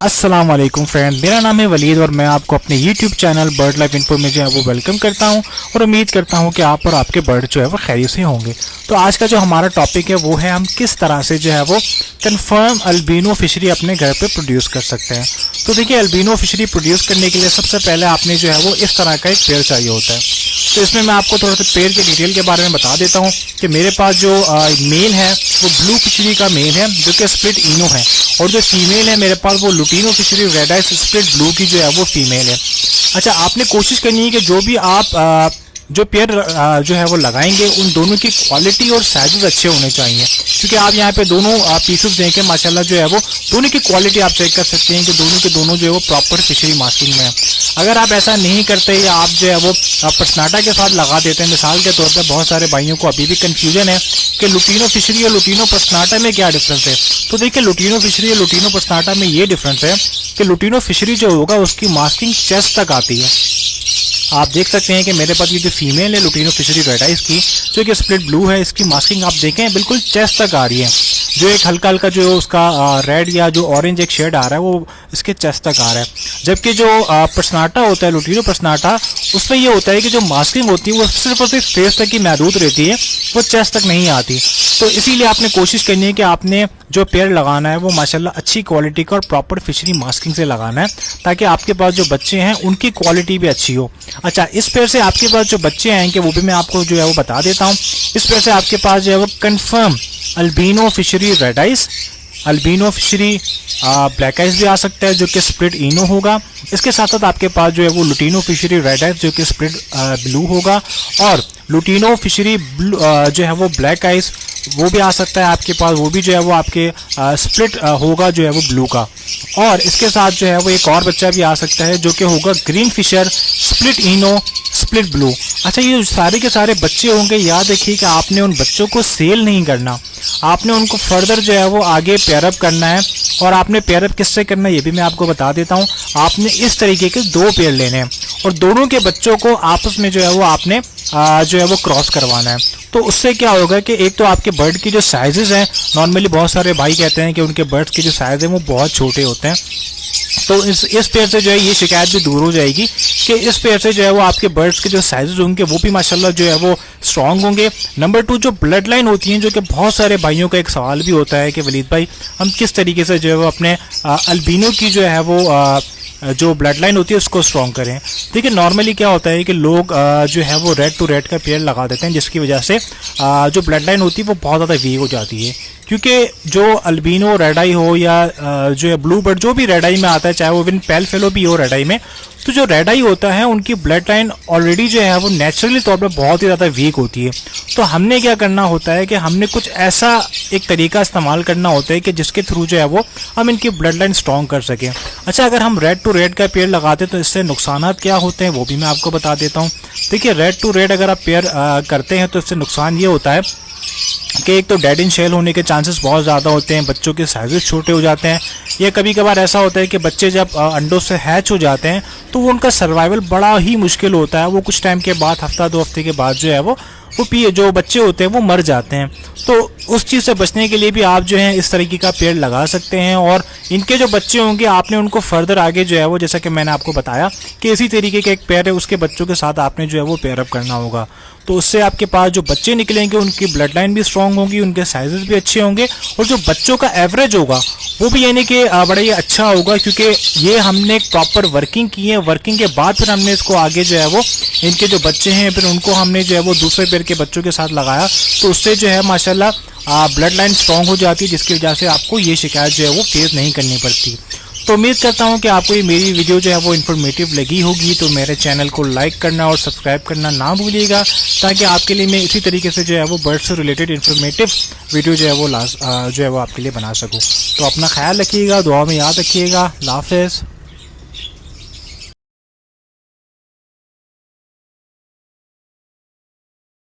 अस्सलाम वालेकुम फ्रेंड, मेरा नाम है वलीद और मैं आपको अपने YouTube channel bird life info में जो है वो वेलकम करता हूं और उम्मीद करता हूं कि आप और आपके बर्ड जो है वो खैरियत से होंगे। तो आज का जो हमारा टॉपिक है वो है हम किस तरह से जो है वो कंफर्म अल्बिनो फिशरी अपने घर पे प्रोड्यूस कर सकते हैं। तो देखिए, अल्बिनो फिशरी प्रोड्यूस करने के लिए सबसे पहले आपने जो है वो इस तरह का एक पेड़ चाहिए होता है। तो इसमें मैं आपको थोड़ा सा पेड़ के डिटेल के बारे में बता देता हूँ कि मेरे पास जो मेल है वो ब्लू फिशरी का मेल है जो कि स्प्लिट इनो है, और जो फीमेल है मेरे पास वो lutino fishery red ice split blue की जो है वो फीमेल है। अच्छा, आपने कोशिश करनी है कि जो भी आप जो पेयर जो है वो लगाएंगे उन दोनों की क्वालिटी और साइजेस अच्छे होने चाहिए, क्योंकि आप यहाँ पे दोनों पीसेस देखें माशाल्लाह जो है वो दोनों की क्वालिटी आप चेक कर सकते हैं कि दोनों के दोनों जो है वो प्रॉपर फिशरी मास्किंग में है। अगर आप ऐसा नहीं करते या आप जो है वो पसनाटा के साथ लगा देते हैं, मिसाल के तौर पर बहुत सारे भाइयों को अभी भी कन्फ्यूजन है कि लुटिनो फिशरी और लुटिनो पसनाटा में क्या डिफरेंस है। तो देखिए, लुटिनो फिशरी और लुटिनो पसनाटा में ये डिफरेंस है कि लुटिनो फिशरी जो होगा उसकी मास्किंग चेस्ट तक आती है। आप देख सकते हैं कि मेरे पास ये जो फीमेल है लुटिनो फिशरी रेड आइस की जो कि स्प्लिट ब्लू है, इसकी मास्किंग आप देखें बिल्कुल चेस्ट तक आ रही है। जो एक हल्का हल्का जो उसका रेड या जो ऑरेंज एक शेड आ रहा है वो इसके चेस्ट तक आ रहा है, जबकि जो पसनाटा होता है लुटिनो पसनाटा उसमें ये होता है कि जो मास्किंग होती है वो सिर्फ और सिर्फ फेस तक ही महदूद रहती है, वो चेस्ट तक नहीं आती। तो इसीलिए आपने कोशिश करनी है कि आपने जो पेड़ लगाना है वो माशाल्लाह अच्छी क्वालिटी का और प्रॉपर फिशरी मास्किंग से लगाना है, ताकि आपके पास जो बच्चे हैं उनकी क्वालिटी भी अच्छी हो। अच्छा, इस पेड़ से आपके पास जो बच्चे आएंगे वो भी मैं आपको जो है वो बता देता हूँ। इस पेड़ से आपके पास जो है वो confirm albino fishery red ice, albino fishery black ice भी आ सकता है जो कि स्प्लिट इनो होगा। इसके साथ साथ आपके पास जो है वो लुटिनो फिशरी रेड आइस जो कि स्प्लिट ब्लू होगा, और लुटिनो फिशरी जो है वो ब्लैक आइस वो भी आ सकता है आपके पास, वो भी जो है वो आपके स्प्लिट होगा जो है वो ब्लू का। और इसके साथ जो है वो एक और बच्चा भी आ सकता है जो कि होगा ग्रीन फिशर स्प्लिट इनो स्प्लिट ब्लू। अच्छा, ये सारे के सारे बच्चे होंगे, याद रखिए कि आपने उन बच्चों को सेल नहीं करना, आपने उनको फर्दर जो है वो आगे पेयरअप करना है। और आपने पेयरअप किससे करना है ये भी मैं आपको बता देता हूँ। आपने इस तरीके के 2 पेयर लेने हैं और दोनों के बच्चों को आपस में जो है वो आपने जो है वो क्रॉस करवाना है। तो उससे क्या होगा कि एक तो आपके बर्ड की जो साइजेस हैं, नॉर्मली बहुत सारे भाई कहते हैं कि उनके बर्ड्स के जो साइज हैं वो बहुत छोटे होते हैं, तो इस पेयर से जो है ये शिकायत भी दूर हो जाएगी कि इस पेयर से जो है वो आपके बर्ड्स के जो साइजेस होंगे वो भी माशाल्लाह जो है वो स्ट्रांग होंगे। नंबर 2, जो ब्लड लाइन होती हैं, जो कि बहुत सारे भाइयों का एक सवाल भी होता है कि वलीद भाई हम किस तरीके से जो है वो अपने अल्बिनो की जो है वो जो ब्लड लाइन होती है उसको स्ट्रॉन्ग करें। देखिए, नॉर्मली क्या होता है कि लोग जो है वो रेड टू रेड का पेयर लगा देते हैं, जिसकी वजह से जो ब्लड लाइन होती है वो बहुत ज़्यादा वीक हो जाती है। क्योंकि जो अल्बिनो रेड आई हो या जो है ब्लू बर्ड जो भी रेड आई में आता है, चाहे वो इवन पेल फेलो भी हो रेड आई में, तो जो रेड आई होता है उनकी ब्लड लाइन ऑलरेडी जो है वो नेचुरली तौर पर बहुत ही ज़्यादा वीक होती है। तो हमने क्या करना होता है कि हमने कुछ ऐसा एक तरीका इस्तेमाल करना होता है कि जिसके थ्रू जो है वो हम इनकी ब्लड लाइन स्ट्रॉन्ग कर सकें। अच्छा, अगर हम रेड टू रेड का पेयर लगाते हैं तो इससे नुकसान क्या होते हैं वो भी मैं आपको बता देता हूँ। देखिए, रेड टू रेड अगर आप पेयर करते हैं तो इससे नुकसान ये होता है कि एक तो डेड इन शेल होने के चांसेस बहुत ज़्यादा होते हैं, बच्चों के साइजेस छोटे हो जाते हैं, या कभी कभार ऐसा होता है कि बच्चे जब अंडों से हैच हो जाते हैं तो वो उनका सर्वाइवल बड़ा ही मुश्किल होता है। वो कुछ टाइम के बाद, हफ्ता 2 हफ्ते के बाद जो है वो जो बच्चे होते हैं वो मर जाते हैं। तो उस चीज़ से बचने के लिए भी आप जो है इस तरीके का पेड़ लगा सकते हैं, और इनके जो बच्चे होंगे आपने उनको फर्दर आगे जो है वो, जैसा कि मैंने आपको बताया कि इसी तरीके का एक पेड़ है उसके बच्चों के साथ आपने जो है वो पेयरअप करना होगा। तो उससे आपके पास जो बच्चे निकलेंगे उनकी ब्लड लाइन भी स्ट्रांग होगी, उनके साइजेस भी अच्छे होंगे, और जो बच्चों का एवरेज होगा वो भी यानी कि बड़ा ही अच्छा होगा, क्योंकि ये हमने प्रॉपर वर्किंग की है। वर्किंग के बाद फिर हमने इसको आगे जो है वो इनके जो बच्चे हैं फिर उनको हमने जो है वो दूसरे पेड़ के बच्चों के साथ लगाया, तो उससे जो है माशाल्लाह ब्लड लाइन स्ट्रांग हो जाती है, जिसकी वजह से आपको ये शिकायत जो है वो फेस नहीं करनी पड़ती। तो उम्मीद करता हूँ कि आपको ये मेरी वीडियो जो है वो इन्फॉर्मेटिव लगी होगी। तो मेरे चैनल को लाइक करना और सब्सक्राइब करना ना भूलिएगा, ताकि आपके लिए मैं इसी तरीके से जो है वो बर्ड से रिलेटेड इन्फॉर्मेटिव वीडियो जो है वो आपके लिए बना सकूँ। तो अपना ख्याल रखिएगा, दुआ में याद रखिएगा। अल्लाह हाफ़िज़।